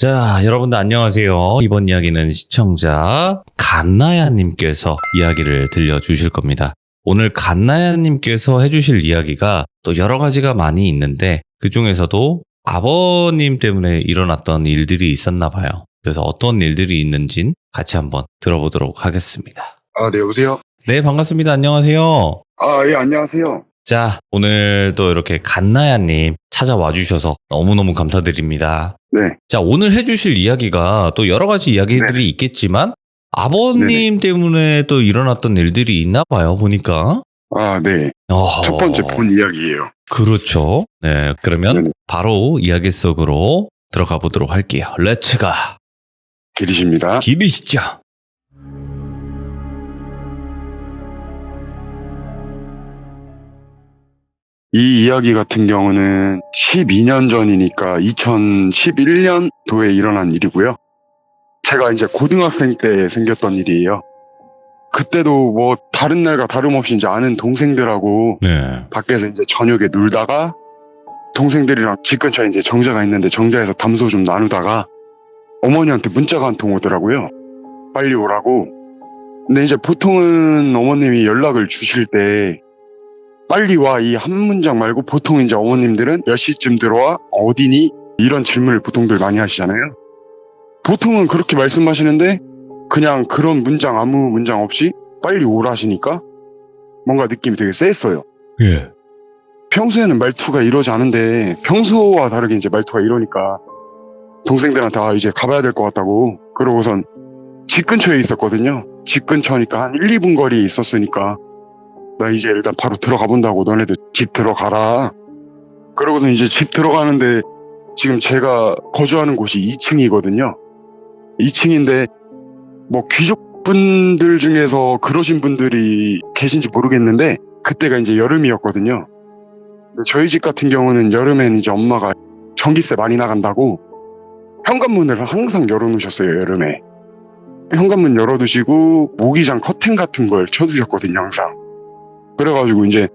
자, 여러분들 안녕하세요. 이번 이야기는 시청자 갓나야님께서 이야기를 들려주실 겁니다. 오늘 갓나야님께서 해주실 이야기가 또 여러 가지가 많이 있는데 그 중에서도 아버님 때문에 일어났던 일들이 있었나 봐요. 그래서 어떤 일들이 있는진 같이 한번 들어보도록 하겠습니다. 네, 여보세요? 네, 반갑습니다. 안녕하세요. 예, 안녕하세요. 자, 오늘 또 이렇게 갓나야님 찾아와 주셔서 너무너무 감사드립니다. 네. 자, 오늘 해주실 이야기가 또 여러 가지 이야기들이 있겠지만 아버님 때문에 또 일어났던 일들이 있나 봐요, 보니까. 네. 어허, 첫 번째 본 이야기예요. 그렇죠. 네, 그러면 네네. 바로 이야기 속으로 들어가 보도록 할게요. 렛츠가. 길이십니다. 길이시죠. 이 이야기 같은 경우는 12년 전이니까 2011년도에 일어난 일이고요. 제가 이제 고등학생 때 생겼던 일이에요. 그때도 뭐 다른 날과 다름없이 이제 아는 동생들하고 네. 밖에서 이제 저녁에 놀다가 동생들이랑 집 근처에 이제 정자가 있는데 정자에서 담소 좀 나누다가 어머니한테 문자가 한 통 오더라고요. 빨리 오라고. 근데 이제 보통은 어머님이 연락을 주실 때 빨리 와 이 한 문장 말고 보통 이제 어머님들은 몇 시쯤 들어와 어디니 이런 질문을 보통들 많이 하시잖아요. 보통은 그렇게 말씀하시는데 그냥 그런 문장 아무 문장 없이 빨리 오라 하시니까 뭔가 느낌이 되게 쎄했어요. 예. 평소에는 말투가 이러지 않은데 평소와 다르게 이제 말투가 이러니까 동생들한테 이제 가봐야 될 것 같다고 그러고선 집 근처에 있었거든요. 집 근처니까 한 1, 2분 거리에 있었으니까 나 이제 일단 바로 들어가 본다고 너네도 집 들어가라. 그러고선 이제 집 들어가는데 지금 제가 거주하는 곳이 2층이거든요. 2층인데 뭐 귀족분들 중에서 그러신 분들이 계신지 모르겠는데 그때가 이제 여름이었거든요. 근데 저희 집 같은 경우는 여름엔 이제 엄마가 전기세 많이 나간다고 현관문을 항상 열어놓으셨어요, 여름에. 현관문 열어두시고 모기장 커튼 같은 걸 쳐두셨거든요, 항상. 그래가지고 이제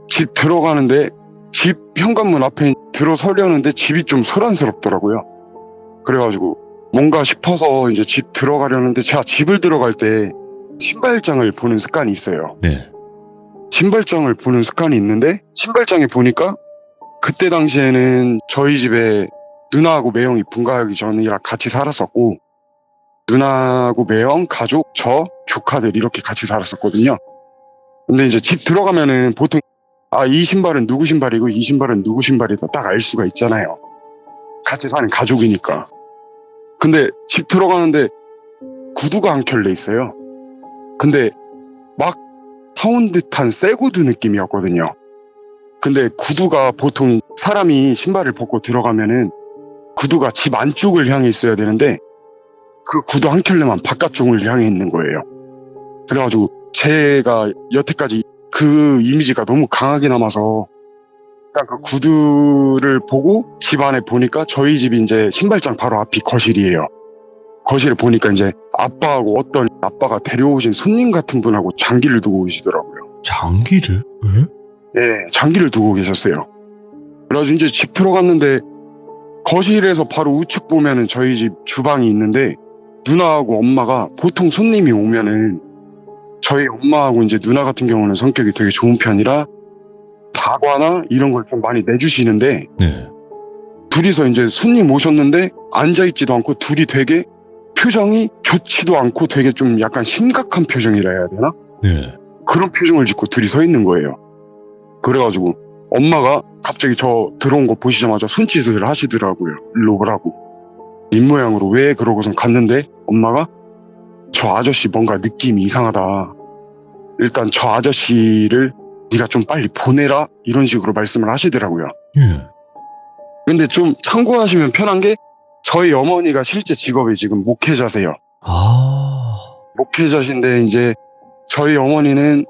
집 들어가는데 집 현관문 앞에 들어서려는데 집이 좀 소란스럽더라고요. 그래가지고 뭔가 싶어서 이제 집 들어가려는데 제가 집을 들어갈 때 신발장을 보는 습관이 있어요. 네. 신발장을 보는 습관이 있는데 신발장에 보니까 그때 당시에는 저희 집에 누나하고 매형이 분가하기 전이라 같이 살았었고 누나하고 매형, 가족, 저, 조카들 이렇게 같이 살았었거든요. 근데 이제 집 들어가면은 보통 이 신발은 누구 신발이고 이 신발은 누구 신발이다 딱 알 수가 있잖아요. 같이 사는 가족이니까. 근데 집 들어가는데 구두가 한 켤레 있어요. 근데 막 사온 듯한 새 구두 느낌이었거든요. 근데 구두가 보통 사람이 신발을 벗고 들어가면은 구두가 집 안쪽을 향해 있어야 되는데 그 구두 한 켤레만 바깥쪽을 향해 있는 거예요. 그래가지고 제가 여태까지 그 이미지가 너무 강하게 남아서 일단 그 구두를 보고 집 안에 보니까 저희 집이 이제 신발장 바로 앞이 거실이에요. 거실을 보니까 이제 아빠하고 어떤 아빠가 데려오신 손님 같은 분하고 장기를 두고 계시더라고요. 장기를? 왜? 네, 장기를 두고 계셨어요. 그래가지고 이제 집 들어갔는데 거실에서 바로 우측 보면은 저희 집 주방이 있는데 누나하고 엄마가 보통 손님이 오면은 저희 엄마하고 이제 누나 같은 경우는 성격이 되게 좋은 편이라 다과나 이런 걸 좀 많이 내주시는데 네. 둘이서 이제 손님 오셨는데 앉아있지도 않고 둘이 되게 표정이 좋지도 않고 되게 좀 약간 심각한 표정이라 해야 되나? 네. 그런 표정을 짓고 둘이 서 있는 거예요. 그래가지고 엄마가 갑자기 저 들어온 거 보시자마자 손짓을 하시더라고요. 일로 오라고. 입모양으로 왜 그러고선 갔는데 엄마가 저 아저씨 뭔가 느낌이 이상하다. 일단 저 아저씨를 네가 좀 빨리 보내라 이런 식으로 말씀을 하시더라고요. 예. 근데 좀 참고하시면 편한 게 저희 어머니가 실제 직업이 지금 목회자세요. 목회자신데 이제 저희 어머니는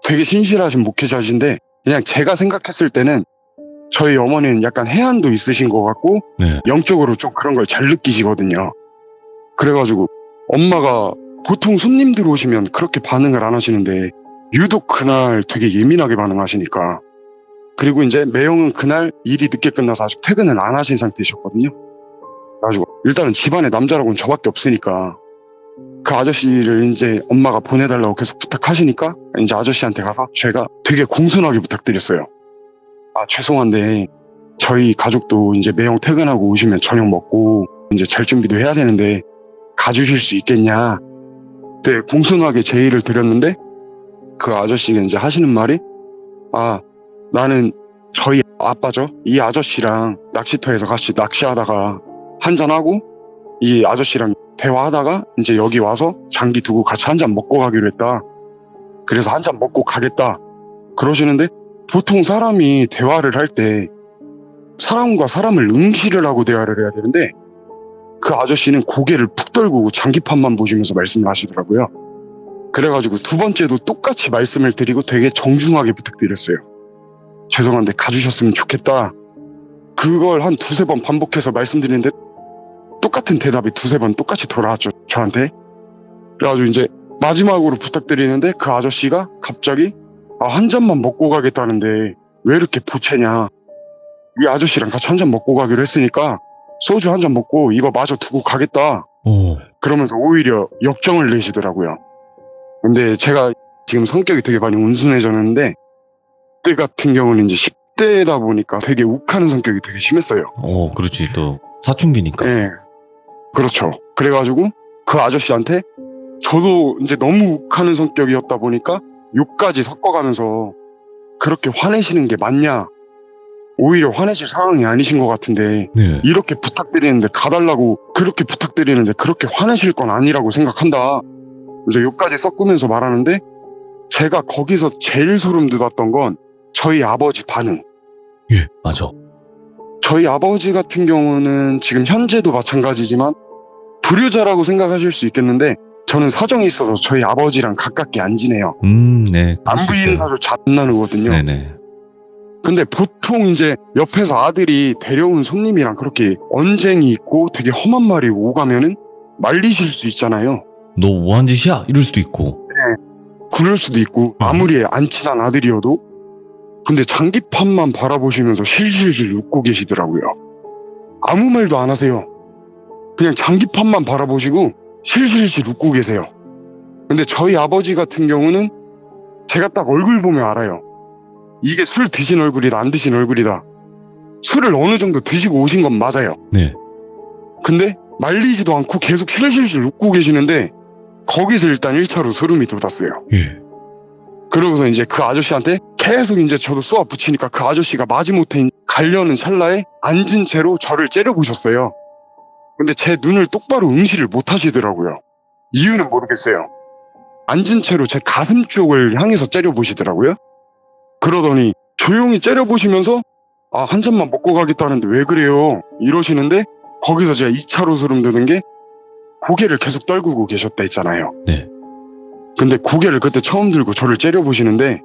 되게 신실하신 목회자신데 그냥 제가 생각했을 때는 저희 어머니는 약간 해안도 있으신 것 같고 네. 영적으로 좀 그런 걸 잘 느끼시거든요. 그래가지고 엄마가 보통 손님들 오시면 그렇게 반응을 안 하시는데 유독 그날 되게 예민하게 반응하시니까 그리고 이제 매형은 그날 일이 늦게 끝나서 아직 퇴근을 안 하신 상태셨거든요. 그래가지고 일단은 집안에 남자라고는 저밖에 없으니까 그 아저씨를 이제 엄마가 보내달라고 계속 부탁하시니까 이제 아저씨한테 가서 제가 되게 공손하게 부탁드렸어요. 아, 죄송한데 저희 가족도 이제 매형 퇴근하고 오시면 저녁 먹고 이제 잘 준비도 해야 되는데 가주실 수 있겠냐. 그때 공손하게 제의를 드렸는데 그 아저씨가 이제 하시는 말이 아, 나는 저희 아빠죠. 이 아저씨랑 낚시터에서 같이 낚시하다가 한잔하고 이 아저씨랑 대화하다가 이제 여기 와서 장기 두고 같이 한 잔 먹고 가기로 했다. 그래서 한 잔 먹고 가겠다. 그러시는데 보통 사람이 대화를 할 때 사람과 사람을 응시를 하고 대화를 해야 되는데 그 아저씨는 고개를 푹 떨구고 장기판만 보시면서 말씀을 하시더라고요. 그래가지고 두 번째도 똑같이 말씀을 드리고 되게 정중하게 부탁드렸어요. 죄송한데 가주셨으면 좋겠다. 그걸 한 두세 번 반복해서 말씀드리는데 똑같은 대답이 두세 번 똑같이 돌아왔죠, 저한테. 그래가지고 이제 마지막으로 부탁드리는데 그 아저씨가 갑자기 한 잔만 먹고 가겠다는데 왜 이렇게 보채냐. 이 아저씨랑 같이 한 잔 먹고 가기로 했으니까 소주 한 잔 먹고 이거 마저 두고 가겠다. 그러면서 오히려 역정을 내시더라고요. 근데 제가 지금 성격이 되게 많이 온순해졌는데 그때 같은 경우는 이제 10대다 보니까 되게 욱하는 성격이 되게 심했어요. 그렇지. 또 사춘기니까. 네. 그렇죠. 그래가지고 그 아저씨한테 저도 이제 너무 욱하는 성격이었다 보니까 욕까지 섞어가면서 그렇게 화내시는 게 맞냐. 오히려 화내실 상황이 아니신 것 같은데 네. 이렇게 부탁드리는데 가달라고 그렇게 부탁드리는데 그렇게 화내실 건 아니라고 생각한다. 이제 욕까지 섞으면서 말하는데 제가 거기서 제일 소름 돋았던 건 저희 아버지 반응. 예, 맞아. 저희 아버지 같은 경우는 지금 현재도 마찬가지지만 불효자라고 생각하실 수 있겠는데 저는 사정이 있어서 저희 아버지랑 가깝게 안 지내요. 네. 안부 인사조차 안 나누거든요. 네네. 근데 보통 이제 옆에서 아들이 데려온 손님이랑 그렇게 언쟁이 있고 되게 험한 말이 오가면은 말리실 수 있잖아요. 너 뭐 한 짓이야? 이럴 수도 있고. 그럴 수도 있고 아무리 안 친한 아들이어도. 근데 장기판만 바라보시면서 실실실 웃고 계시더라고요. 아무 말도 안 하세요. 그냥 장기판만 바라보시고 실실실 웃고 계세요. 근데 저희 아버지 같은 경우는 제가 딱 얼굴 보면 알아요. 이게 술 드신 얼굴이다 안 드신 얼굴이다. 술을 어느 정도 드시고 오신 건 맞아요. 네. 근데 말리지도 않고 계속 실실실 웃고 계시는데 거기서 일단 1차로 소름이 돋았어요. 예. 그러고서 이제 그 아저씨한테 계속 이제 저도 쏘아 붙이니까 그 아저씨가 마지못해 가려는 찰나에 앉은 채로 저를 째려보셨어요. 근데 제 눈을 똑바로 응시를 못 하시더라고요. 이유는 모르겠어요. 앉은 채로 제 가슴 쪽을 향해서 째려보시더라고요. 그러더니 조용히 째려보시면서 한 잔만 먹고 가겠다는데 왜 그래요? 이러시는데 거기서 제가 2차로 소름 돋은 게 고개를 계속 떨구고 계셨다 했잖아요. 네. 근데 고개를 그때 처음 들고 저를 째려보시는데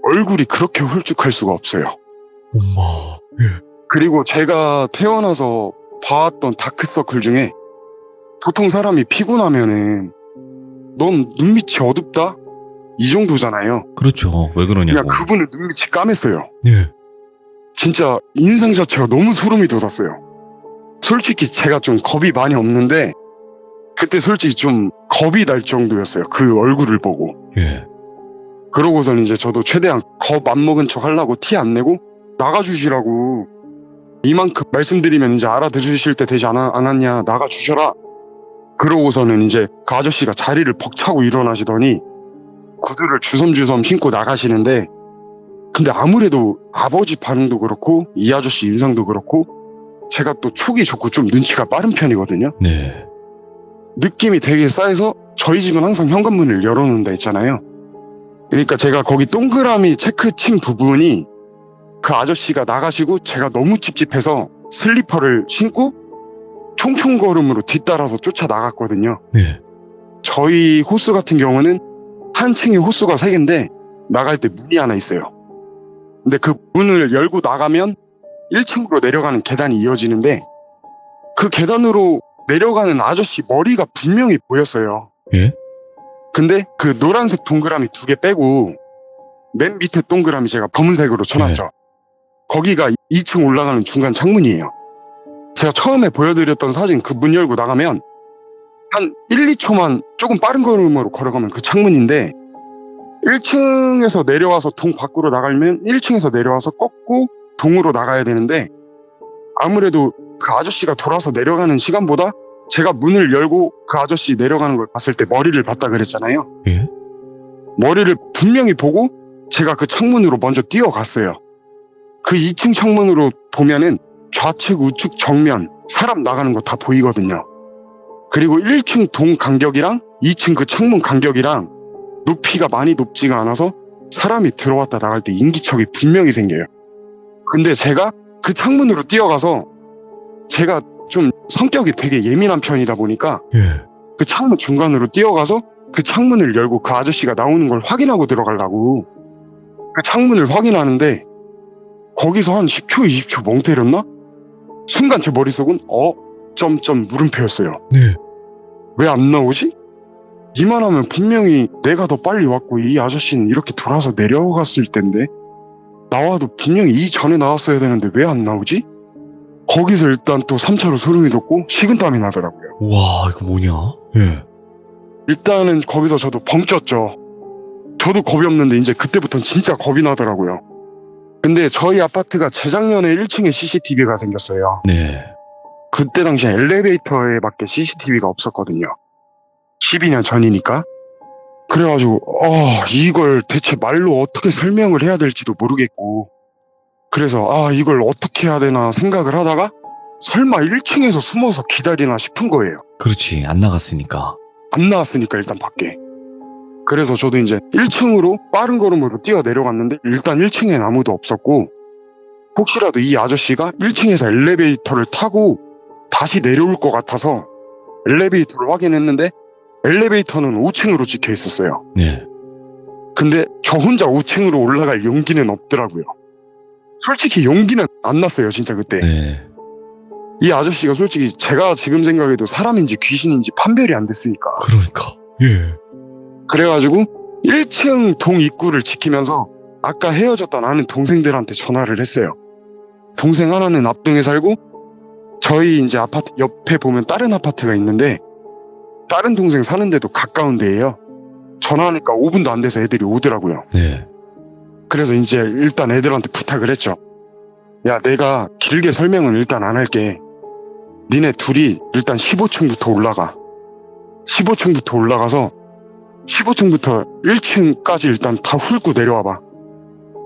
얼굴이 그렇게 홀쭉할 수가 없어요. 엄마. 예. 그리고 제가 태어나서 봐왔던 다크서클 중에 보통 사람이 피곤하면은 넌 눈밑이 어둡다? 이 정도잖아요. 그렇죠. 왜 그러냐고. 그냥 그분은 눈밑이 까맸어요. 예. 진짜 인상 자체가 너무 소름이 돋았어요. 솔직히 제가 좀 겁이 많이 없는데 그때 솔직히 좀 겁이 날 정도였어요. 그 얼굴을 보고. 예. 그러고선 이제 저도 최대한 겁 안 먹은 척 하려고 티 안 내고 나가주시라고 이만큼 말씀드리면 이제 알아들으실 때 되지 않았냐 나가주셔라. 그러고서는 이제 그 아저씨가 자리를 벅차고 일어나시더니 구두를 주섬주섬 신고 나가시는데 근데 아무래도 아버지 반응도 그렇고 이 아저씨 인상도 그렇고 제가 또 촉이 좋고 좀 눈치가 빠른 편이거든요. 네. 느낌이 되게 싸해서 저희 집은 항상 현관문을 열어놓는다 했잖아요. 그러니까 제가 거기 동그라미 체크 친 부분이 그 아저씨가 나가시고 제가 너무 찝찝해서 슬리퍼를 신고 총총걸음으로 뒤따라서 쫓아 나갔거든요. 네. 저희 호수 같은 경우는 한 층에 호수가 3개인데 나갈 때 문이 하나 있어요. 근데 그 문을 열고 나가면 1층으로 내려가는 계단이 이어지는데 그 계단으로 내려가는 아저씨 머리가 분명히 보였어요. 예? 근데 그 노란색 동그라미 2개 빼고 맨 밑에 동그라미 제가 검은색으로 쳐놨죠. 네. 거기가 2층 올라가는 중간 창문이에요. 제가 처음에 보여드렸던 사진 그 문 열고 나가면 한 1, 2초만 조금 빠른 걸음으로 걸어가면 그 창문인데 1층에서 내려와서 동 밖으로 나가려면 1층에서 내려와서 꺾고 동으로 나가야 되는데 아무래도 그 아저씨가 돌아서 내려가는 시간보다 제가 문을 열고 그 아저씨 내려가는 걸 봤을 때 머리를 봤다 그랬잖아요. 예? 머리를 분명히 보고 제가 그 창문으로 먼저 뛰어갔어요. 그 2층 창문으로 보면은 좌측, 우측, 정면 사람 나가는 거 다 보이거든요. 그리고 1층 동 간격이랑 2층 그 창문 간격이랑 높이가 많이 높지가 않아서 사람이 들어왔다 나갈 때 인기척이 분명히 생겨요. 근데 제가 그 창문으로 뛰어가서 제가 좀 성격이 되게 예민한 편이다 보니까 예. 그 창문 중간으로 뛰어가서 그 창문을 열고 그 아저씨가 나오는 걸 확인하고 들어가려고 그 창문을 확인하는데 거기서 한 10초, 20초 멍 때렸나? 순간 제 머릿속은 물음표였어요. 네. 왜 안 나오지? 이만하면 분명히 내가 더 빨리 왔고 이 아저씨는 이렇게 돌아서 내려갔을 텐데 나와도 분명히 이전에 나왔어야 되는데 왜 안 나오지? 거기서 일단 또 3차로 소름이 돋고 식은땀이 나더라고요. 와, 이거 뭐냐? 예. 일단은 거기서 저도 벙쪘죠. 저도 겁이 없는데 이제 그때부터는 진짜 겁이 나더라고요. 근데 저희 아파트가 재작년에 1층에 CCTV가 생겼어요. 네. 그때 당시에 엘리베이터에 밖에 CCTV가 없었거든요. 12년 전이니까. 그래가지고 이걸 대체 말로 어떻게 설명을 해야 될지도 모르겠고 그래서 이걸 어떻게 해야 되나 생각을 하다가 설마 1층에서 숨어서 기다리나 싶은 거예요. 그렇지. 안 나갔으니까. 안 나왔으니까 일단 밖에. 그래서 저도 이제 1층으로 빠른 걸음으로 뛰어 내려갔는데 일단 1층엔 아무도 없었고 혹시라도 이 아저씨가 1층에서 엘리베이터를 타고 다시 내려올 것 같아서 엘리베이터를 확인했는데 엘리베이터는 5층으로 찍혀 있었어요. 네. 근데 저 혼자 5층으로 올라갈 용기는 없더라고요. 솔직히 용기는 안 났어요, 진짜 그때. 네. 이 아저씨가 솔직히 제가 지금 생각해도 사람인지 귀신인지 판별이 안 됐으니까. 그러니까. 예. 그래가지고 1층 동 입구를 지키면서 아까 헤어졌던 아는 동생들한테 전화를 했어요. 동생 하나는 앞동에 살고 저희 이제 아파트 옆에 보면 다른 아파트가 있는데 다른 동생 사는 데도 가까운 데예요. 전화하니까 5분도 안 돼서 애들이 오더라고요. 네. 그래서 이제 일단 애들한테 부탁을 했죠. 야, 내가 길게 설명은 일단 안 할게. 니네 둘이 일단 15층부터 올라가. 15층부터 올라가서 15층부터 1층까지 일단 다 훑고 내려와봐.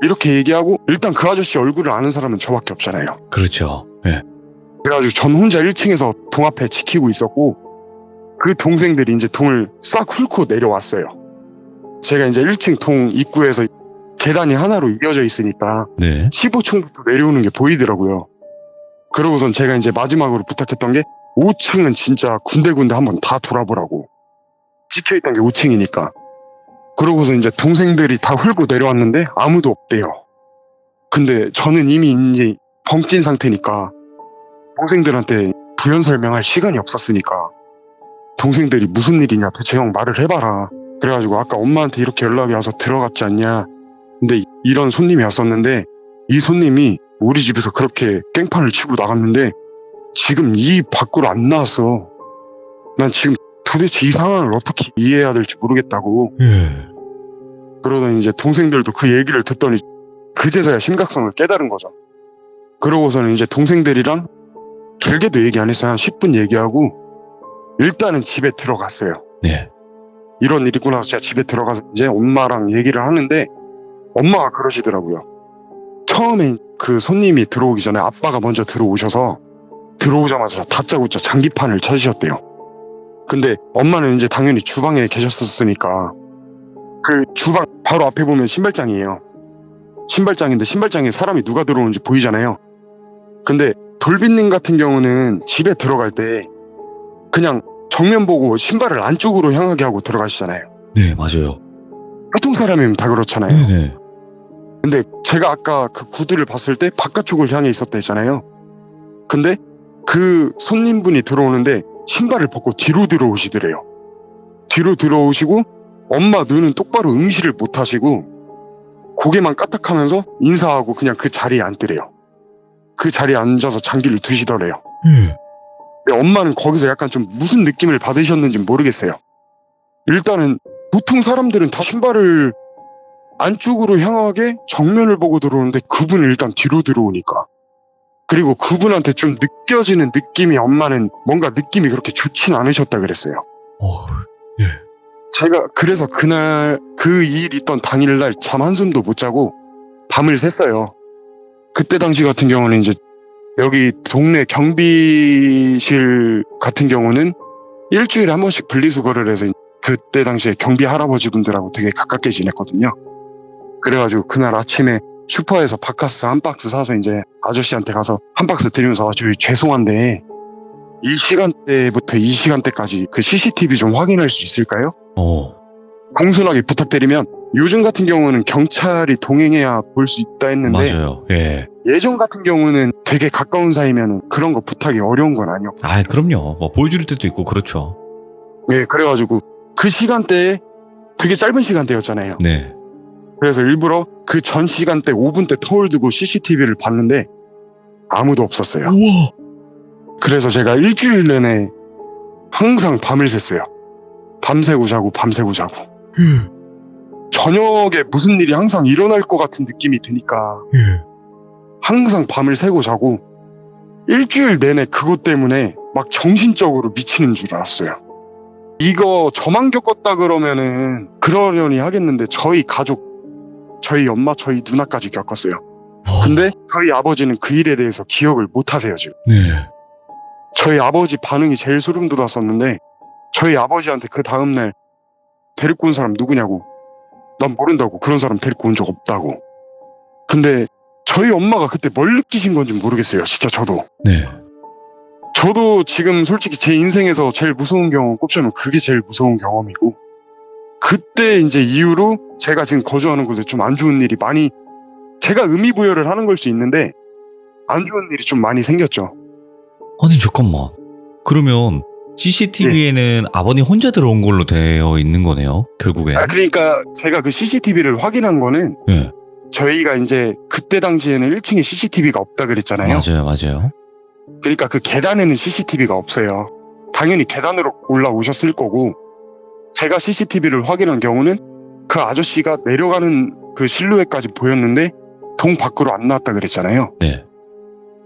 이렇게 얘기하고 일단 그 아저씨 얼굴을 아는 사람은 저밖에 없잖아요. 그렇죠. 예. 그래가지고 전 혼자 1층에서 동 앞에 지키고 있었고 그 동생들이 이제 동을 싹 훑고 내려왔어요. 제가 이제 1층 동 입구에서 계단이 하나로 이어져 있으니까 네. 15층부터 내려오는 게 보이더라고요. 그러고선 제가 이제 마지막으로 부탁했던 게 5층은 진짜 군데군데 한번 다 돌아보라고. 찍혀있던 게 5층이니까. 그러고서 이제 동생들이 다 훑고 내려왔는데 아무도 없대요. 근데 저는 이미 이제 벙찐 상태니까 동생들한테 부연 설명할 시간이 없었으니까 동생들이 무슨 일이냐 대체 형 말을 해봐라. 그래가지고 아까 엄마한테 이렇게 연락이 와서 들어갔지 않냐. 근데 이런 손님이 왔었는데 이 손님이 우리 집에서 그렇게 깽판을 치고 나갔는데 지금 이 밖으로 안 나왔어. 난 지금 도대체 이 상황을 어떻게 이해해야 될지 모르겠다고. 예. 그러더니 이제 동생들도 그 얘기를 듣더니 그제서야 심각성을 깨달은 거죠. 그러고서는 이제 동생들이랑 길게도 얘기 안 했어요. 한 10분 얘기하고 일단은 집에 들어갔어요. 네. 이런 일이 있고 나서 제가 집에 들어가서 이제 엄마랑 얘기를 하는데 엄마가 그러시더라고요. 처음에 그 손님이 들어오기 전에 아빠가 먼저 들어오셔서 들어오자마자 다짜고짜 장기판을 찾으셨대요. 근데 엄마는 이제 당연히 주방에 계셨었으니까 그 주방 바로 앞에 보면 신발장이에요. 신발장인데 신발장에 사람이 누가 들어오는지 보이잖아요. 근데 돌빈님 같은 경우는 집에 들어갈 때 그냥 정면 보고 신발을 안쪽으로 향하게 하고 들어가시잖아요. 네, 맞아요. 보통 사람이면 다 그렇잖아요. 네네. 근데 제가 아까 그 구두를 봤을 때 바깥쪽을 향해 있었다 했잖아요. 근데 그 손님분이 들어오는데 신발을 벗고 뒤로 들어오시더래요. 뒤로 들어오시고 엄마 눈은 똑바로 응시를 못 하시고 고개만 까딱하면서 인사하고 그냥 그 자리에 앉더래요. 그 자리에 앉아서 장기를 두시더래요. 근데 엄마는 거기서 약간 좀 무슨 느낌을 받으셨는지 모르겠어요. 일단은 보통 사람들은 다 신발을 안쪽으로 향하게 정면을 보고 들어오는데 그분은 일단 뒤로 들어오니까. 그리고 그분한테 좀 느껴지는 느낌이 엄마는 뭔가 느낌이 그렇게 좋진 않으셨다 그랬어요. 예. 제가 그래서 그날 그 일 있던 당일날 잠 한숨도 못 자고 밤을 샜어요. 그때 당시 같은 경우는 이제 여기 동네 경비실 같은 경우는 일주일에 한 번씩 분리수거를 해서 그때 당시에 경비 할아버지분들하고 되게 가깝게 지냈거든요. 그래가지고 그날 아침에 슈퍼에서 바카스 한 박스 사서 이제 아저씨한테 가서 한 박스 드리면서 아주 죄송한데 이 시간대부터 이 시간대까지 그 CCTV 좀 확인할 수 있을까요? 공손하게 부탁드리면 요즘 같은 경우는 경찰이 동행해야 볼 수 있다 했는데 맞아요. 예. 예전 같은 경우는 되게 가까운 사이면 그런 거 부탁이 어려운 건 아니었고. 아, 그럼요. 뭐 보여줄 때도 있고 그렇죠. 예, 그래가지고 그 시간대에 되게 짧은 시간대였잖아요. 네. 그래서 일부러 그 전 시간대 5분대 터울 두고 CCTV를 봤는데 아무도 없었어요. 우와. 그래서 제가 일주일 내내 항상 밤을 샜어요. 밤새고 자고 밤새고 자고. 예. 저녁에 무슨 일이 항상 일어날 것 같은 느낌이 드니까 예. 항상 밤을 새고 자고 일주일 내내 그것 때문에 막 정신적으로 미치는 줄 알았어요. 이거 저만 겪었다 그러면은 그러려니 하겠는데 저희 가족, 저희 엄마, 저희 누나까지 겪었어요. 근데 저희 아버지는 그 일에 대해서 기억을 못 하세요, 지금. 네. 저희 아버지 반응이 제일 소름 돋았었는데 저희 아버지한테 그 다음날 데리고 온 사람 누구냐고, 난 모른다고, 그런 사람 데리고 온 적 없다고. 근데 저희 엄마가 그때 뭘 느끼신 건지 모르겠어요, 진짜 저도. 네. 저도 지금 솔직히 제 인생에서 제일 무서운 경험 꼽자면 그게 제일 무서운 경험이고, 그때 이제 이후로 제가 지금 거주하는 곳에 좀 안 좋은 일이 많이, 제가 의미부여를 하는 걸 수 있는데 안 좋은 일이 좀 많이 생겼죠. 아니, 잠깐만. 그러면 CCTV에는 아버님 혼자 들어온 걸로 되어 있는 거네요, 결국에. 그러니까 제가 그 CCTV를 확인한 거는 네. 저희가 이제 그때 당시에는 1층에 CCTV가 없다 그랬잖아요. 맞아요. 그러니까 그 계단에는 CCTV가 없어요. 당연히 계단으로 올라오셨을 거고, 제가 CCTV를 확인한 경우는 그 아저씨가 내려가는 그 실루엣까지 보였는데 동 밖으로 안 나왔다 그랬잖아요. 네.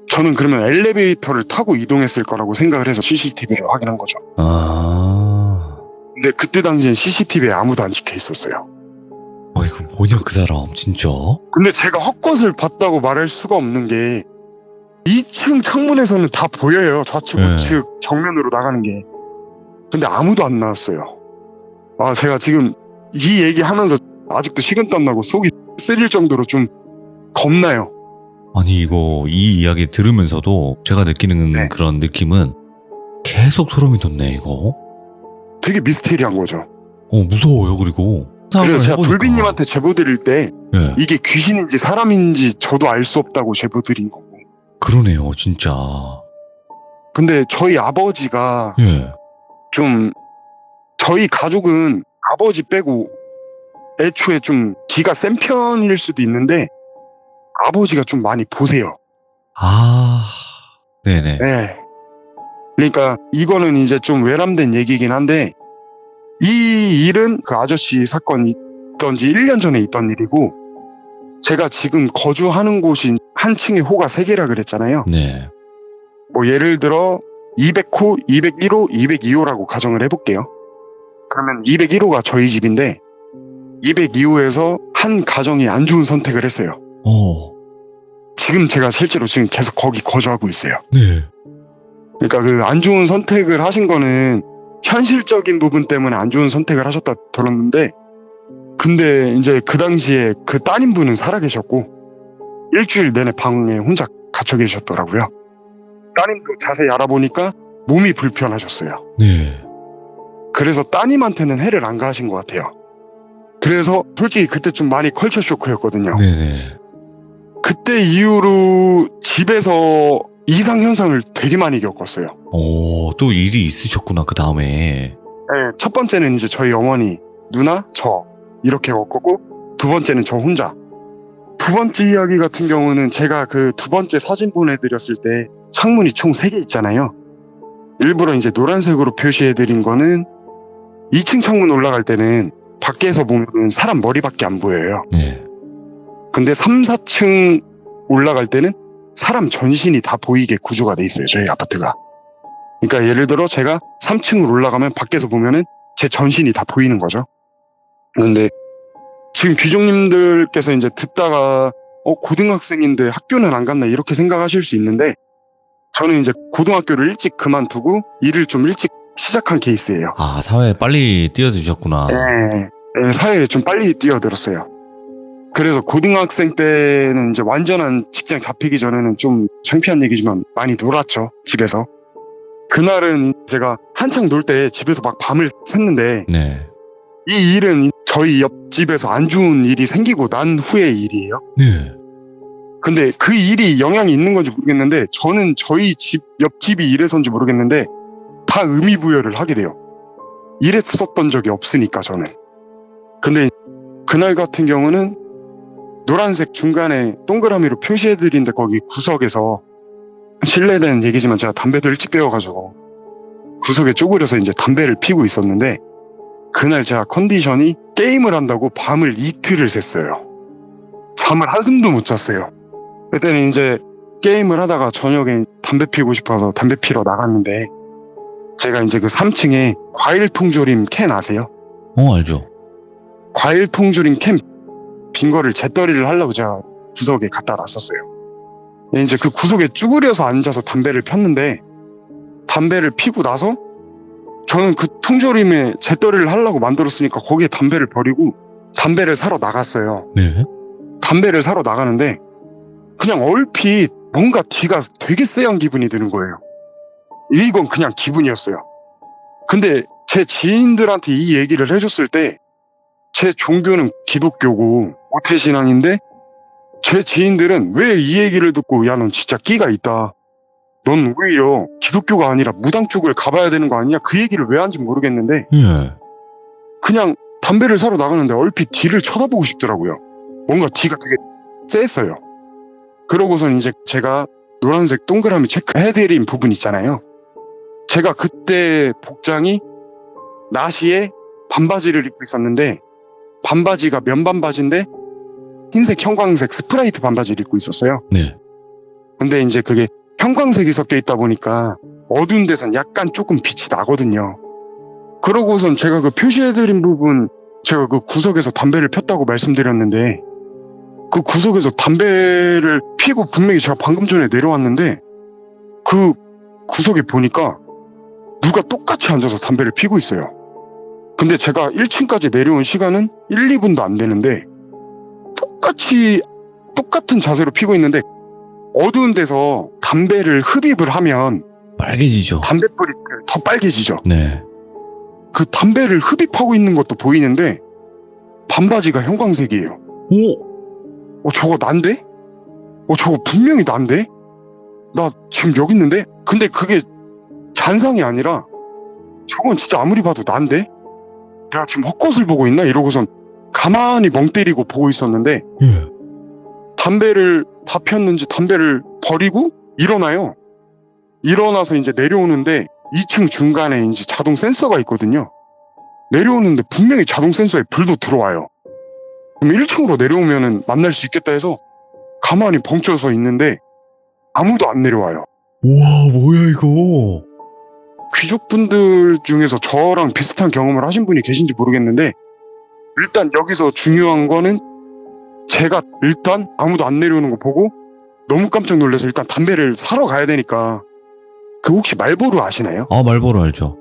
저는 그러면 엘리베이터를 타고 이동했을 거라고 생각을 해서 CCTV를 확인한 거죠. 아. 근데 그때 당시엔 CCTV에 아무도 안 찍혀 있었어요. 이거 뭐냐, 그 사람, 진짜? 근데 제가 헛것을 봤다고 말할 수가 없는 게 2층 창문에서는 다 보여요. 좌측, 네. 우측, 정면으로 나가는 게. 근데 아무도 안 나왔어요. 제가 지금 이 얘기하면서 아직도 식은땀 나고 속이 쓰릴 정도로 좀 겁나요. 아니, 이 이야기 들으면서도 제가 느끼는 네. 그런 느낌은 계속 소름이 돋네, 이거. 되게 미스테리한 거죠. 무서워요, 그리고. 그래서 제가 해보니까. 불비님한테 제보 드릴 때 네. 이게 귀신인지 사람인지 저도 알 수 없다고 제보 드린 거고. 그러네요, 진짜. 근데 저희 아버지가 예. 좀, 저희 가족은 아버지 빼고 애초에 좀 기가 센 편일 수도 있는데 아버지가 좀 많이 보세요. 네네. 네. 그러니까 이거는 이제 좀 외람된 얘기긴 한데, 이 일은 그 아저씨 사건이 있던 지 1년 전에 있던 일이고, 제가 지금 거주하는 곳이 한 층에 호가 3개라 그랬잖아요. 네. 뭐 예를 들어 200호, 201호, 202호라고 가정을 해볼게요. 그러면 201호가 저희 집인데 202호에서 한 가정이 안 좋은 선택을 했어요. 지금 제가 실제로 지금 계속 거기 거주하고 있어요. 네. 그러니까 그 안 좋은 선택을 하신 거는 현실적인 부분 때문에 안 좋은 선택을 하셨다 들었는데, 근데 이제 그 당시에 그 따님분은 살아계셨고 일주일 내내 방에 혼자 갇혀 계셨더라고요. 따님도 자세히 알아보니까 몸이 불편하셨어요. 네. 그래서 따님한테는 해를 안 가하신 것 같아요. 그래서 솔직히 그때 좀 많이 컬처 쇼크였거든요. 네네. 그때 이후로 집에서 이상현상을 되게 많이 겪었어요. 또 일이 있으셨구나, 그 다음에. 네, 첫 번째는 이제 저희 어머니, 누나, 저 이렇게 겪었고, 두 번째는 저 혼자. 두 번째 이야기 같은 경우는 제가 그 두 번째 사진 보내드렸을 때 창문이 총 3개 있잖아요. 일부러 이제 노란색으로 표시해드린 거는 2층 창문 올라갈 때는 밖에서 보면 사람 머리밖에 안 보여요. 예. 근데 3, 4층 올라갈 때는 사람 전신이 다 보이게 구조가 돼 있어요, 저희 아파트가. 그러니까 예를 들어 제가 3층으로 올라가면 밖에서 보면은 제 전신이 다 보이는 거죠. 근데 지금 귀족님들께서 이제 듣다가 고등학생인데 학교는 안 갔나 이렇게 생각하실 수 있는데, 저는 이제 고등학교를 일찍 그만두고 일을 좀 일찍 시작한 케이스예요. 아, 사회에 빨리 뛰어드셨구나. 네, 사회에 좀 빨리 뛰어들었어요. 그래서 고등학생 때는 이제 완전한 직장 잡히기 전에는 좀 창피한 얘기지만 많이 놀았죠, 집에서. 그날은 제가 한창 놀 때 집에서 막 밤을 샜는데, 네. 이 일은 저희 옆집에서 안 좋은 일이 생기고 난 후의 일이에요. 예. 근데 그 일이 영향이 있는 건지 모르겠는데, 저는 저희 집 옆집이 이래서인지 모르겠는데 다 의미부여를 하게 돼요. 이랬었던 적이 없으니까 저는. 근데 그날 같은 경우는 노란색 중간에 동그라미로 표시해드린데 거기 구석에서, 실례된 얘기지만 제가 담배도 일찍 배워가지고 구석에 쪼그려서 이제 담배를 피고 있었는데, 그날 제가 컨디션이 게임을 한다고 밤을 이틀을 샜어요. 잠을 한숨도 못 잤어요. 그때는 이제 게임을 하다가 저녁에 담배 피우고 싶어서 담배 피러 나갔는데, 제가 이제 그 3층에 과일 통조림 캔 아세요? 알죠. 과일 통조림 캔 빈 거를 재떨이를 하려고 제가 구석에 갖다 놨었어요. 이제 그 구석에 쭈그려서 앉아서 담배를 폈는데, 담배를 피고 나서 저는 그 통조림에 재떨이를 하려고 만들었으니까 거기에 담배를 버리고 담배를 사러 나갔어요. 네. 담배를 사러 나가는데 그냥 얼핏 뭔가 뒤가 되게 쎄한 기분이 드는 거예요. 이건 그냥 기분이었어요. 근데 제 지인들한테 이 얘기를 해줬을 때, 제 종교는 기독교고 모태신앙인데 제 지인들은 왜 이 얘기를 듣고 야, 넌 진짜 끼가 있다, 넌 오히려 기독교가 아니라 무당 쪽을 가봐야 되는 거 아니냐, 그 얘기를 왜 한지 모르겠는데 예. 그냥 담배를 사러 나가는데 얼핏 뒤를 쳐다보고 싶더라고요. 뭔가 뒤가 되게 쎄했어요. 그러고선 이제 제가 노란색 동그라미 체크해드린 부분 있잖아요. 제가 그때 복장이 나시에 반바지를 입고 있었는데, 반바지가 면반바지인데 흰색 형광색 스프라이트 반바지를 입고 있었어요. 네. 근데 이제 그게 형광색이 섞여 있다 보니까 어두운 데선 약간 조금 빛이 나거든요. 그러고선 제가 그 표시해드린 부분, 제가 그 구석에서 담배를 폈다고 말씀드렸는데, 그 구석에서 담배를 피고 분명히 제가 방금 전에 내려왔는데 그 구석에 보니까 누가 똑같이 앉아서 담배를 피고 있어요. 근데 제가 1층까지 내려온 시간은 1, 2분도 안 되는데 똑같은 자세로 피고 있는데, 어두운 데서 담배를 흡입을 하면 빨개지죠. 담배불이 더 빨개지죠. 네. 그 담배를 흡입하고 있는 것도 보이는데 반바지가 형광색이에요. 오! 저거 난데? 저거 분명히 난데? 나 지금 여기 있는데? 근데 그게 잔상이 아니라 저건 진짜 아무리 봐도 난데? 내가 지금 헛것을 보고 있나? 이러고선 가만히 멍 때리고 보고 있었는데, 예. 담배를 다 폈는지 담배를 버리고 일어나요. 일어나서 이제 내려오는데 2층 중간에 이제 자동 센서가 있거든요. 내려오는데 분명히 자동 센서에 불도 들어와요. 그럼 1층으로 내려오면은 만날 수 있겠다 해서 가만히 벙쪄서 있는데 아무도 안 내려와요. 우와, 뭐야 이거? 귀족분들 중에서 저랑 비슷한 경험을 하신 분이 계신지 모르겠는데, 일단 여기서 중요한 거는 제가 일단 아무도 안 내려오는 거 보고 너무 깜짝 놀라서 일단 담배를 사러 가야 되니까, 그 혹시 말보로 아시나요? 말보로 알죠.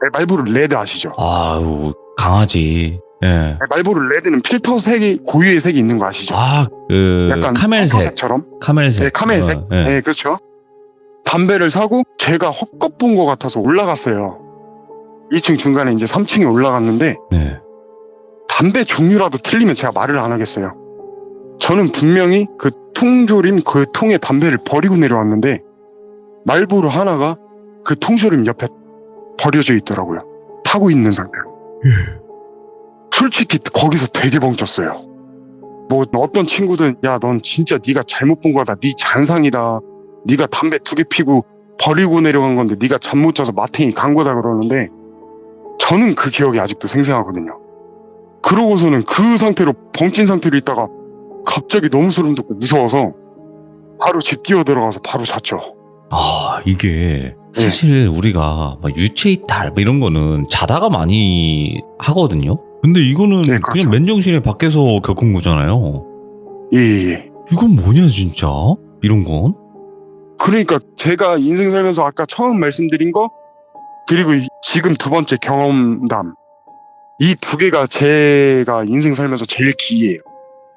네, 말보로 레드 아시죠? 아유, 강하지. 예. 네, 말보로 레드는 필터 색이 고유의 색이 있는 거 아시죠? 약간 카멜색. 색처럼. 카멜색. 네, 카멜색. 예. 네, 그렇죠. 담배를 사고 제가 헛것 본 것 같아서 올라갔어요. 2층 중간에 이제 3층에 올라갔는데, 네. 담배 종류라도 틀리면 제가 말을 안 하겠어요. 저는 분명히 그 통조림 그 통에 담배를 버리고 내려왔는데 말보로 하나가 그 통조림 옆에 버려져 있더라고요. 타고 있는 상태로. 예. 솔직히 거기서 되게 멍쳤어요. 뭐 어떤 친구들은 야, 넌 진짜 네가 잘못 본 거다, 네 잔상이다, 네가 담배 2개 피고 버리고 내려간 건데 네가 잠 못 자서 마탱이 간 거다 그러는데 저는 그 기억이 아직도 생생하거든요. 그러고서는 그 상태로 벙찐 상태로 있다가 갑자기 너무 소름 돋고 무서워서 바로 집 뛰어 들어가서 바로 잤죠. 아, 이게 사실 우리가 막 유체이탈 뭐 이런 거는 자다가 많이 하거든요. 근데 이거는 네, 그냥 그렇죠. 맨정신에 밖에서 겪은 거잖아요. 예. 이건 뭐냐 진짜? 이런 건? 그러니까 제가 인생 살면서 아까 처음 말씀드린 거 그리고 지금 2번째 경험담 이 2개가 제가 인생 살면서 제일 기이해요.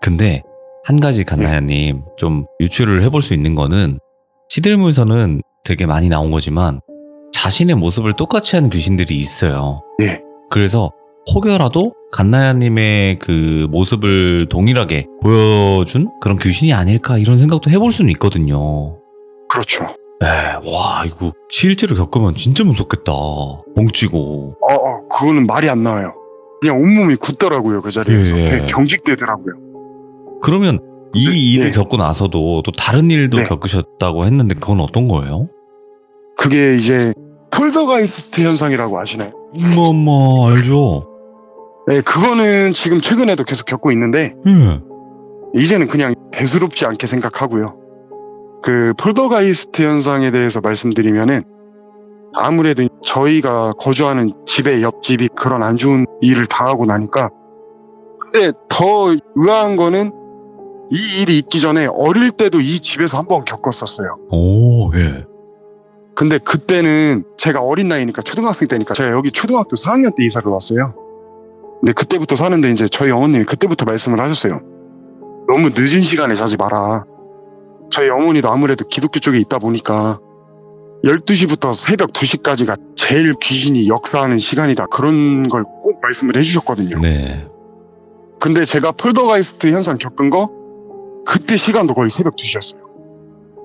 근데 한 가지 간나야님 좀 유추를 해볼 수 있는 거는 시들물서는 되게 많이 나온 거지만 자신의 모습을 똑같이 하는 귀신들이 있어요. 예. 그래서 혹여라도 간나야님의 그 모습을 동일하게 보여준 그런 귀신이 아닐까 이런 생각도 해볼 수는 있거든요. 그렇죠. 와 이거 실제로 겪으면 진짜 무섭겠다. 멍찌고. 그거는 말이 안 나와요. 그냥 온몸이 굳더라고요. 그 자리에서. 예. 되게 경직되더라고요. 그러면 이 일을 예. 겪고 나서도 또 다른 일도 네. 겪으셨다고 했는데 그건 어떤 거예요? 그게 이제 폴더가이스트 현상이라고 아시나요? 엄마 알죠? 네, 그거는 지금 최근에도 계속 겪고 있는데 예. 이제는 그냥 대수롭지 않게 생각하고요. 그 폴더가이스트 현상에 대해서 말씀드리면은 아무래도 저희가 거주하는 집의 옆집이 그런 안 좋은 일을 당하고 나니까 근데 더 의아한 거는 이 일이 있기 전에 어릴 때도 이 집에서 한번 겪었었어요. 오, 예. 근데 그때는 제가 어린 나이니까 초등학생 때니까 제가 여기 초등학교 4학년 때 이사를 왔어요. 근데 그때부터 사는데 이제 저희 어머님이 그때부터 말씀을 하셨어요. 너무 늦은 시간에 자지 마라. 저희 어머니도 아무래도 기독교 쪽에 있다 보니까 12시부터 새벽 2시까지가 제일 귀신이 역사하는 시간이다. 그런 걸 꼭 말씀을 해주셨거든요. 네. 근데 제가 폴더가이스트 현상 겪은 거 그때 시간도 거의 새벽 2시였어요.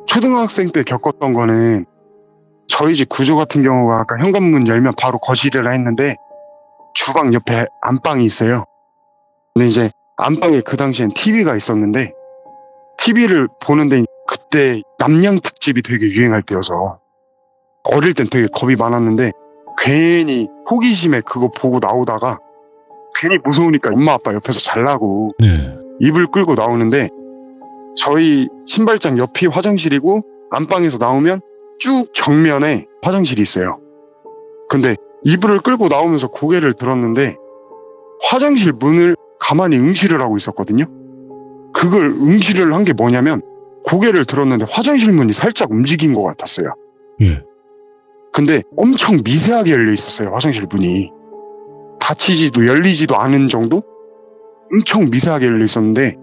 초등학생 때 겪었던 거는 저희 집 구조 같은 경우가 아까 현관문 열면 바로 거실이라 했는데 주방 옆에 안방이 있어요. 근데 이제 안방에 그 당시엔 TV가 있었는데 TV를 보는데 그때 남양 특집이 되게 유행할 때여서 어릴 땐 되게 겁이 많았는데 괜히 호기심에 그거 보고 나오다가 괜히 무서우니까 엄마 아빠 옆에서 자려고 네. 이불 끌고 나오는데 저희 신발장 옆이 화장실이고 안방에서 나오면 쭉 정면에 화장실이 있어요. 근데 이불을 끌고 나오면서 고개를 들었는데 화장실 문을 가만히 응시를 하고 있었거든요. 그걸 응시를 한 게 뭐냐면 고개를 들었는데 화장실 문이 살짝 움직인 것 같았어요. 예. 근데 엄청 미세하게 열려 있었어요. 화장실 문이. 닫히지도 열리지도 않은 정도? 엄청 미세하게 열려 있었는데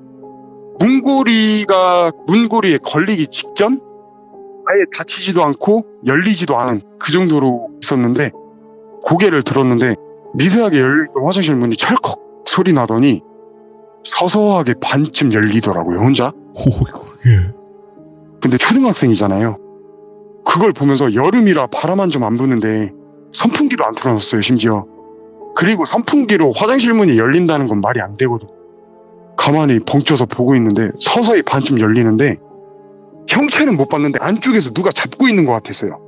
문고리에 걸리기 직전? 아예 닫히지도 않고 열리지도 않은 그 정도로 있었는데 고개를 들었는데 미세하게 열려있던 화장실 문이 철컥 소리 나더니 서서하게 반쯤 열리더라고요. 혼자. 오이고, 예. 근데 초등학생이잖아요. 그걸 보면서 여름이라 바람 한 점 안 부는데 선풍기도 안 틀어놨어요. 심지어. 그리고 선풍기로 화장실 문이 열린다는 건 말이 안 되거든. 가만히 벙쪄서 보고 있는데 서서히 반쯤 열리는데 형체는 못 봤는데 안쪽에서 누가 잡고 있는 것 같았어요.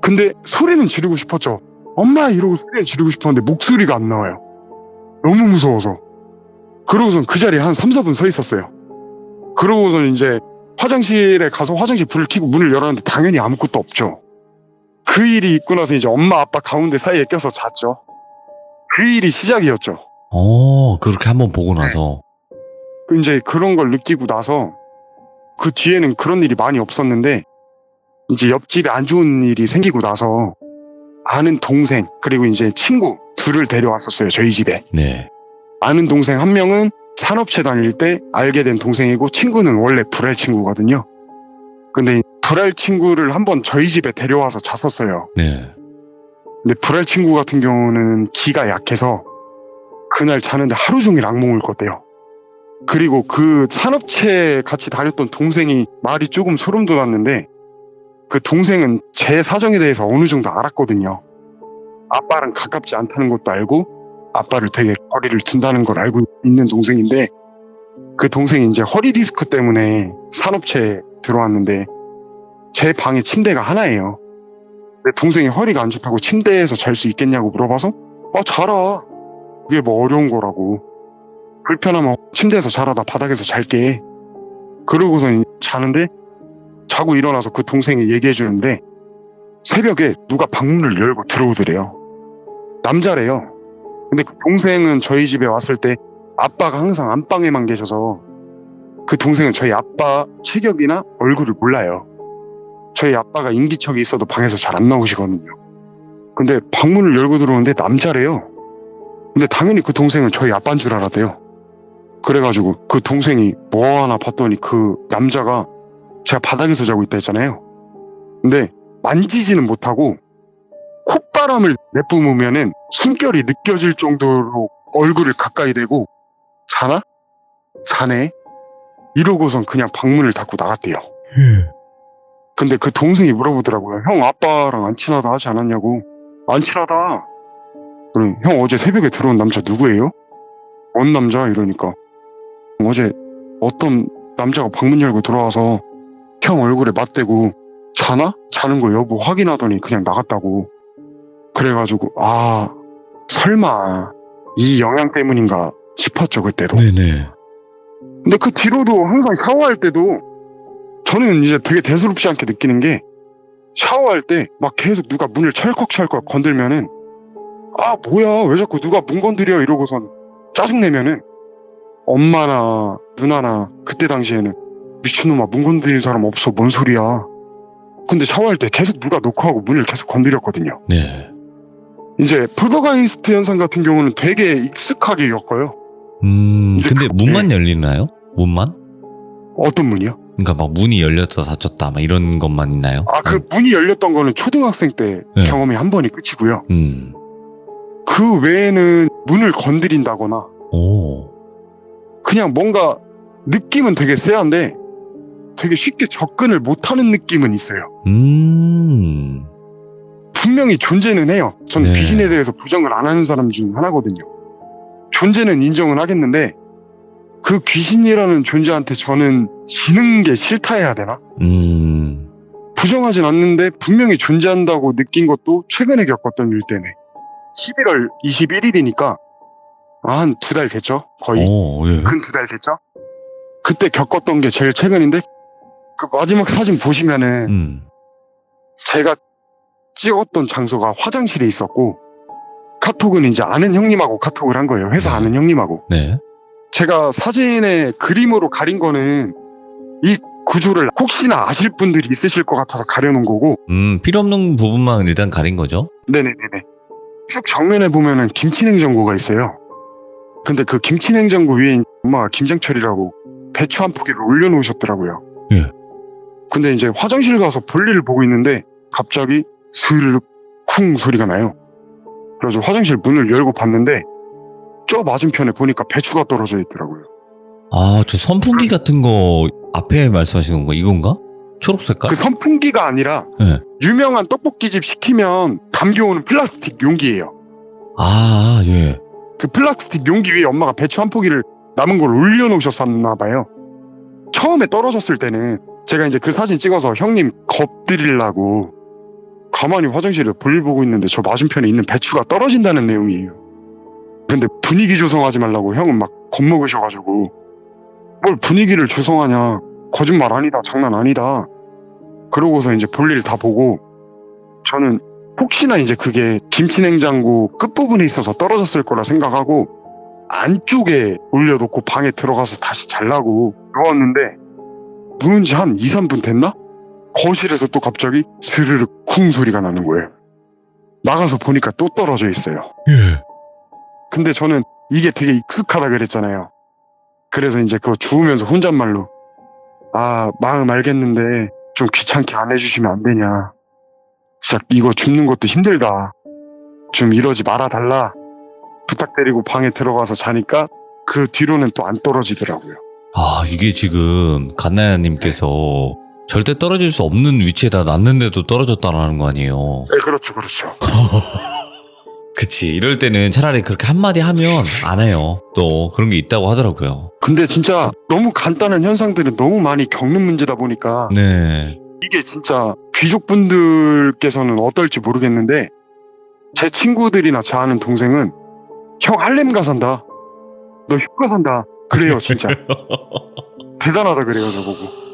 근데 소리는 지르고 싶었죠. 엄마 이러고 소리는 지르고 싶었는데 목소리가 안 나와요. 너무 무서워서. 그러고선 그 자리에 한 3, 4분 서 있었어요. 그러고선 이제 화장실에 가서 화장실 불을 켜고 문을 열었는데 당연히 아무것도 없죠. 그 일이 있고 나서 이제 엄마 아빠 가운데 사이에 껴서 잤죠. 그 일이 시작이었죠. 그렇게 한번 보고 나서. 이제 그런 걸 느끼고 나서 그 뒤에는 그런 일이 많이 없었는데 이제 옆집에 안 좋은 일이 생기고 나서 아는 동생 그리고 이제 친구 둘을 데려왔었어요. 저희 집에. 네. 아는 동생 한 명은 산업체 다닐 때 알게 된 동생이고 친구는 원래 불알 친구거든요. 근데 불알 친구를 한번 저희 집에 데려와서 잤었어요. 네. 근데 불알 친구 같은 경우는 기가 약해서 그날 자는데 하루 종일 악몽을 꿨대요. 그리고 그 산업체 같이 다녔던 동생이 말이 조금 소름 돋았는데 그 동생은 제 사정에 대해서 어느 정도 알았거든요. 아빠랑 가깝지 않다는 것도 알고 아빠를 되게 거리를 둔다는 걸 알고 있는 동생인데 그 동생이 이제 허리 디스크 때문에 산업체에 들어왔는데 제 방에 침대가 하나예요. 내 동생이 허리가 안 좋다고 침대에서 잘 수 있겠냐고 물어봐서 자라. 그게 뭐 어려운 거라고. 불편하면 침대에서 자라. 나 바닥에서 잘게. 그러고서 자는데 자고 일어나서 그 동생이 얘기해 주는데 새벽에 누가 방문을 열고 들어오더래요. 남자래요. 근데 그 동생은 저희 집에 왔을 때 아빠가 항상 안방에만 계셔서 그 동생은 저희 아빠 체격이나 얼굴을 몰라요. 저희 아빠가 인기척이 있어도 방에서 잘 안 나오시거든요. 근데 방문을 열고 들어오는데 남자래요. 근데 당연히 그 동생은 저희 아빠인 줄 알았대요. 그래가지고 그 동생이 뭐 하나 봤더니 그 남자가 제가 바닥에서 자고 있다 했잖아요. 근데 만지지는 못하고 콧바람을 내뿜으면은 숨결이 느껴질 정도로 얼굴을 가까이 대고 자나? 자네? 이러고선 그냥 방문을 닫고 나갔대요. 예. 근데 그 동생이 물어보더라고요. 형 아빠랑 안 친하다 하지 않았냐고. 안 친하다. 그래, 형 어제 새벽에 들어온 남자 누구예요? 뭔 남자? 이러니까 어제 어떤 남자가 방문 열고 들어와서 형 얼굴에 맞대고 자나? 자는 거 여부 확인하더니 그냥 나갔다고. 그래가지고 설마 이 영향 때문인가 싶었죠 그때도. 네네. 근데 그 뒤로도 항상 샤워할 때도 저는 이제 되게 대수롭지 않게 느끼는 게 샤워할 때 막 계속 누가 문을 철컥철컥 건들면은 뭐야 왜 자꾸 누가 문 건드려 이러고선 짜증내면은 엄마나 누나나 그때 당시에는 미친놈아 문 건드리는 사람 없어 뭔 소리야. 근데 샤워할 때 계속 누가 노크하고 문을 계속 건드렸거든요. 네. 이제 폴더가이스트 현상 같은 경우는 되게 익숙하게 겪어요. 근데 문만 열리나요? 문만? 어떤 문이요? 그러니까 막 문이 열렸다 닫혔다 막 이런 것만 있나요? 그 문이 열렸던 거는 초등학생 때 네. 경험이 한 번이 끝이고요. 음. 그 외에는 문을 건드린다거나 오. 그냥 뭔가 느낌은 되게 쎄한데 되게 쉽게 접근을 못하는 느낌은 있어요. 분명히 존재는 해요. 전 네. 귀신에 대해서 부정을 안 하는 사람 중 하나거든요. 존재는 인정은 하겠는데 그 귀신이라는 존재한테 저는 지는 게 싫다 해야 되나? 부정하진 않는데 분명히 존재한다고 느낀 것도 최근에 겪었던 일 때문에 11월 21일이니까 한 2달 됐죠? 거의 오, 예. 근 2달 됐죠? 그때 겪었던 게 제일 최근인데 그 마지막 사진 보시면은 제가 찍었던 장소가 화장실에 있었고 카톡은 이제 아는 형님하고 카톡을 한 거예요. 회사 아는 형님하고. 네. 제가 사진에 그림으로 가린 거는 이 구조를 혹시나 아실 분들이 있으실 것 같아서 가려놓은 거고. 필요 없는 부분만 일단 가린 거죠? 네네네네. 쭉 정면에 보면은 김치냉장고가 있어요. 근데 그 김치냉장고 위에 엄마가 김장철이라고 배추 한 포기를 올려놓으셨더라고요. 예. 근데 이제 화장실 가서 볼일을 보고 있는데 갑자기 스르륵 쿵 소리가 나요. 그래서 화장실 문을 열고 봤는데 저 맞은편에 보니까 배추가 떨어져 있더라고요. 저 선풍기 같은 거 앞에 말씀하시는 건가? 이건가? 초록 색깔? 그 선풍기가 아니라 네. 유명한 떡볶이집 시키면 담겨오는 플라스틱 용기예요. 예. 그 플라스틱 용기 위에 엄마가 배추 한 포기를 남은 걸 올려놓으셨었나 봐요. 처음에 떨어졌을 때는 제가 이제 그 사진 찍어서 형님 겁드리려고 가만히 화장실에 볼일 보고 있는데 저 맞은편에 있는 배추가 떨어진다는 내용이에요. 근데 분위기 조성하지 말라고 형은 막 겁먹으셔가지고 뭘 분위기를 조성하냐, 거짓말 아니다, 장난 아니다. 그러고서 이제 볼일 다 보고 저는 혹시나 이제 그게 김치냉장고 끝부분에 있어서 떨어졌을 거라 생각하고 안쪽에 올려놓고 방에 들어가서 다시 잘라고 누웠는데 누운 지 한 2, 3분 됐나? 거실에서 또 갑자기 스르륵 쿵 소리가 나는 거예요. 나가서 보니까 또 떨어져 있어요. 예. 근데 저는 이게 되게 익숙하다 그랬잖아요. 그래서 이제 그거 주우면서 혼잣말로 마음 알겠는데 좀 귀찮게 안 해주시면 안 되냐. 진짜 이거 줍는 것도 힘들다. 좀 이러지 말아달라. 부탁드리고 방에 들어가서 자니까 그 뒤로는 또 안 떨어지더라고요. 이게 지금 갓나야님께서 절대 떨어질 수 없는 위치에다 놨는데도 떨어졌다라는 거 아니에요? 네, 그렇죠, 그렇죠. 그치. 이럴 때는 차라리 그렇게 한마디 하면 안 해요. 또 그런 게 있다고 하더라고요. 근데 진짜 너무 간단한 현상들은 너무 많이 겪는 문제다 보니까 네. 이게 진짜 귀족분들께서는 어떨지 모르겠는데 제 친구들이나 제 아는 동생은 형 할렘 가 산다. 너 휴가 산다. 그래요 진짜. 대단하다 그래요 저보고.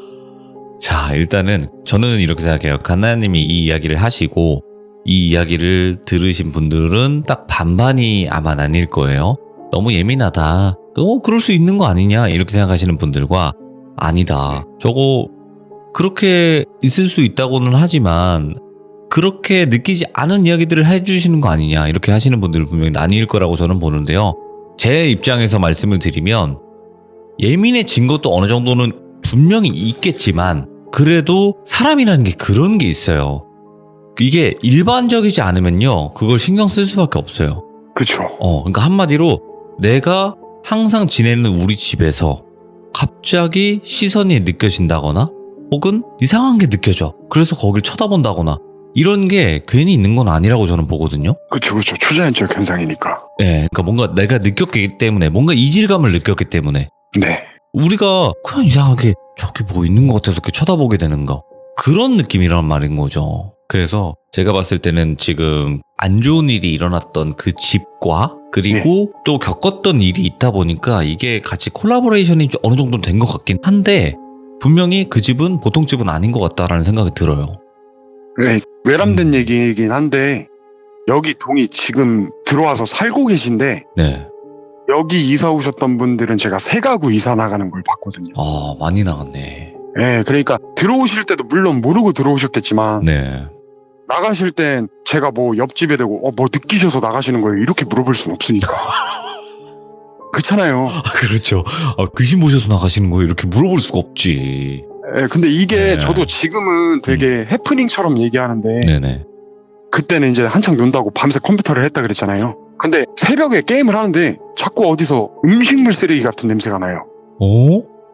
자, 일단은 저는 이렇게 생각해요. 갓나야님이 이 이야기를 하시고 이 이야기를 들으신 분들은 딱 반반이 아마 나뉠 거예요. 너무 예민하다. 그럴 수 있는 거 아니냐 이렇게 생각하시는 분들과 아니다. 저거 그렇게 있을 수 있다고는 하지만 그렇게 느끼지 않은 이야기들을 해주시는 거 아니냐 이렇게 하시는 분들 분명히 나뉠 거라고 저는 보는데요. 제 입장에서 말씀을 드리면 예민해진 것도 어느 정도는 분명히 있겠지만 그래도 사람이라는 게 그런 게 있어요. 이게 일반적이지 않으면요 그걸 신경 쓸 수밖에 없어요. 그쵸. 그러니까 한마디로 내가 항상 지내는 우리 집에서 갑자기 시선이 느껴진다거나 혹은 이상한 게 느껴져. 그래서 거길 쳐다본다거나 이런 게 괜히 있는 건 아니라고 저는 보거든요. 그쵸. 초자연적 현상이니까. 네, 그러니까 뭔가 내가 느꼈기 때문에 뭔가 이질감을 느꼈기 때문에 네. 우리가 그냥 이상하게 저기 뭐 있는 것 같아서 이렇게 쳐다보게 되는 거 그런 느낌이란 말인 거죠. 그래서 제가 봤을 때는 지금 안 좋은 일이 일어났던 그 집과 그리고 또 겪었던 일이 있다 보니까 이게 같이 콜라보레이션이 좀 어느 정도 된 것 같긴 한데 분명히 그 집은 보통 집은 아닌 것 같다라는 생각이 들어요. 네, 외람된 얘기이긴 한데 여기 동이 지금 들어와서 살고 계신데 네. 여기 이사 오셨던 분들은 제가 세 가구 이사 나가는 걸 봤거든요. 아, 많이 나갔네. 네, 그러니까 들어오실 때도 물론 모르고 들어오셨겠지만 네. 나가실 땐 제가 뭐 옆집에 대고 뭐 느끼셔서 나가시는 거예요 이렇게 물어볼 수는 없으니까. 그렇잖아요. 그렇죠. 귀신 보셔서 나가시는 거예요 이렇게 물어볼 수가 없지. 네, 근데 이게 네. 저도 지금은 되게 해프닝처럼 얘기하는데 네네. 그때는 이제 한창 논다고 밤새 컴퓨터를 했다 그랬잖아요. 근데 새벽에 게임을 하는데 자꾸 어디서 음식물 쓰레기 같은 냄새가 나요.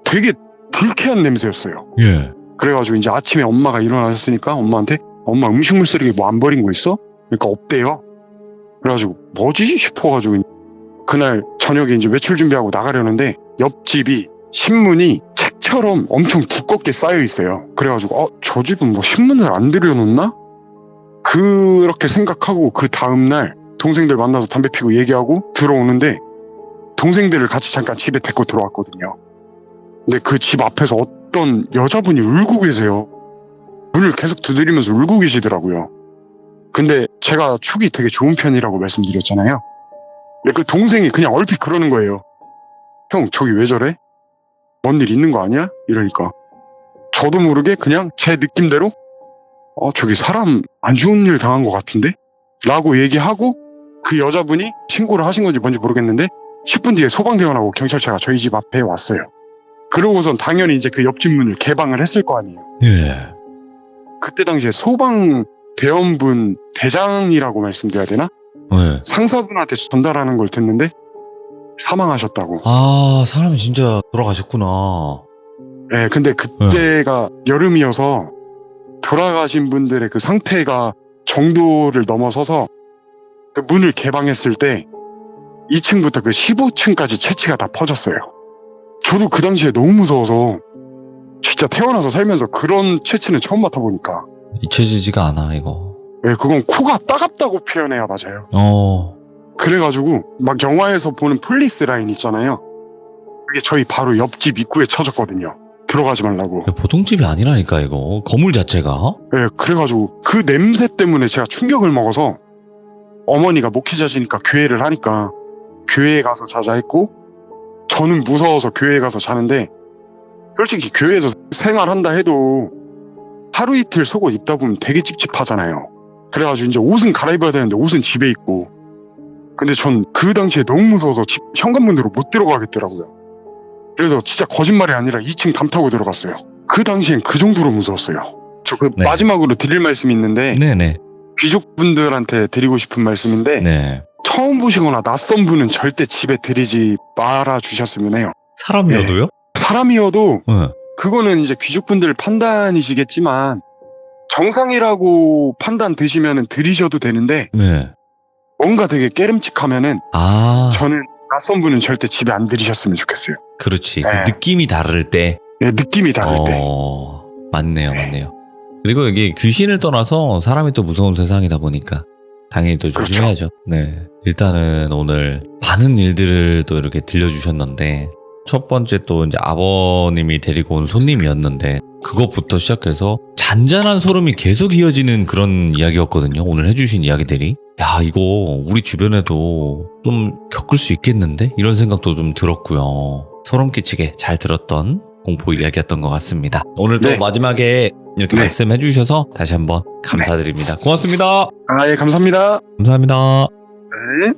되게 불쾌한 냄새였어요. 예. 그래가지고 이제 아침에 엄마가 일어나셨으니까 엄마한테 엄마 음식물 쓰레기 뭐 안 버린 거 있어? 그러니까 없대요. 그래가지고 뭐지 싶어가지고 그날 저녁에 이제 외출 준비하고 나가려는데 옆집이 신문이 책처럼 엄청 두껍게 쌓여 있어요. 그래가지고 저 집은 뭐 신문을 안 들여놓나? 그렇게 생각하고 그 다음날 동생들 만나서 담배 피고 얘기하고 들어오는데 동생들을 같이 잠깐 집에 데리고 들어왔거든요. 근데 그 집 앞에서 어떤 여자분이 울고 계세요. 문을 계속 두드리면서 울고 계시더라고요. 근데 제가 촉이 되게 좋은 편이라고 말씀드렸잖아요. 근데 그 동생이 그냥 얼핏 그러는 거예요. 형 저기 왜 저래? 뭔 일 있는 거 아니야? 이러니까 저도 모르게 그냥 제 느낌대로 저기 사람 안 좋은 일 당한 것 같은데? 라고 얘기하고 그 여자분이 신고를 하신 건지 뭔지 모르겠는데 10분 뒤에 소방대원하고 경찰차가 저희 집 앞에 왔어요. 그러고선 당연히 이제 그 옆집 문을 개방을 했을 거 아니에요. 예. 그때 당시에 소방대원분 대장이라고 말씀드려야 되나? 네. 상사분한테 전달하는 걸 듣는데 사망하셨다고. 아, 사람이 진짜 돌아가셨구나. 네, 근데 그때가 여름이어서 돌아가신 분들의 그 상태가 정도를 넘어서서 그 문을 개방했을 때 2층부터 그 15층까지 채취가 다 퍼졌어요. 저도 그 당시에 너무 무서워서 진짜 태어나서 살면서 그런 채취는 처음 맡아보니까 잊혀지지가 않아 이거. 네, 그건 코가 따갑다고 표현해야 맞아요. 그래가지고 막 영화에서 보는 폴리스 라인 있잖아요. 그게 저희 바로 옆집 입구에 쳐졌거든요. 들어가지 말라고. 보통 집이 아니라니까 이거. 건물 자체가. 네, 그래가지고 그 냄새 때문에 제가 충격을 먹어서 어머니가 목회자시니까 교회를 하니까 교회에 가서 자자 했고 저는 무서워서 교회에 가서 자는데 솔직히 교회에서 생활한다 해도 하루 이틀 속옷 입다 보면 되게 찝찝하잖아요. 그래가지고 이제 옷은 갈아입어야 되는데 옷은 집에 있고 근데 전 그 당시에 너무 무서워서 집 현관문으로 못 들어가겠더라고요. 그래서 진짜 거짓말이 아니라 2층 담 타고 들어갔어요. 그 당시엔 그 정도로 무서웠어요. 저 그 네. 마지막으로 드릴 말씀이 있는데 네네. 귀족분들한테 드리고 싶은 말씀인데 네. 처음 보시거나 낯선 분은 절대 집에 들이지 말아 주셨으면 해요. 사람이어도요? 사람이어도 네. 그거는 이제 귀족분들 판단이시겠지만 정상이라고 판단 드시면은 들이셔도 되는데 네. 뭔가 되게 깨름칙하면은 아, 저는 낯선 분은 절대 집에 안 들이셨으면 좋겠어요. 그렇지. 네. 그 느낌이 다를 때. 네, 느낌이 다를 때. 맞네요, 네. 맞네요. 그리고 이게 귀신을 떠나서 사람이 또 무서운 세상이다 보니까 당연히 또 그렇죠. 조심해야죠. 네. 일단은 오늘 많은 일들을 또 이렇게 들려주셨는데 첫 번째 또 이제 아버님이 데리고 온 손님이었는데 그것부터 시작해서 잔잔한 소름이 계속 이어지는 그런 이야기였거든요. 오늘 해주신 이야기들이. 야, 이거 우리 주변에도 좀 겪을 수 있겠는데? 이런 생각도 좀 들었고요. 소름 끼치게 잘 들었던 공포 이야기였던 것 같습니다. 오늘 또 네. 마지막에 이렇게 네. 말씀해 주셔서 다시 한번 감사드립니다. 고맙습니다. 아, 예, 감사합니다. 감사합니다. 네.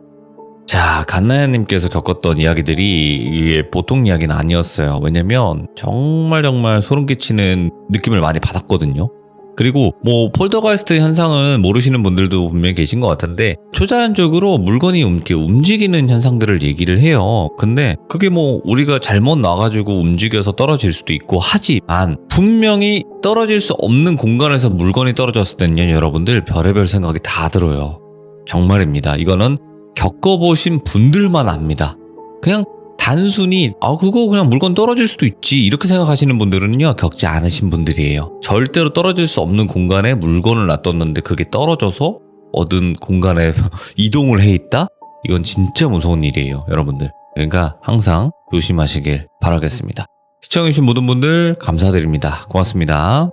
자, 갓나야님께서 겪었던 이야기들이 이게 보통 이야기는 아니었어요. 왜냐면 정말 소름 끼치는 느낌을 많이 받았거든요. 그리고 뭐 폴더가이스트 현상은 모르시는 분들도 분명히 계신 것 같은데 초자연적으로 물건이 이렇게 움직이는 현상들을 얘기를 해요. 근데 그게 뭐 우리가 잘못 놔가지고 움직여서 떨어질 수도 있고 하지만 분명히 떨어질 수 없는 공간에서 물건이 떨어졌을 때는요, 여러분들 별의별 생각이 다 들어요. 정말입니다. 이거는 겪어보신 분들만 압니다. 그냥 단순히 그거 그냥 물건 떨어질 수도 있지 이렇게 생각하시는 분들은요, 겪지 않으신 분들이에요. 절대로 떨어질 수 없는 공간에 물건을 놔뒀는데 그게 떨어져서 얻은 공간에 이동을 해 있다? 이건 진짜 무서운 일이에요, 여러분들. 그러니까 항상 조심하시길 바라겠습니다. 시청해주신 모든 분들 감사드립니다. 고맙습니다.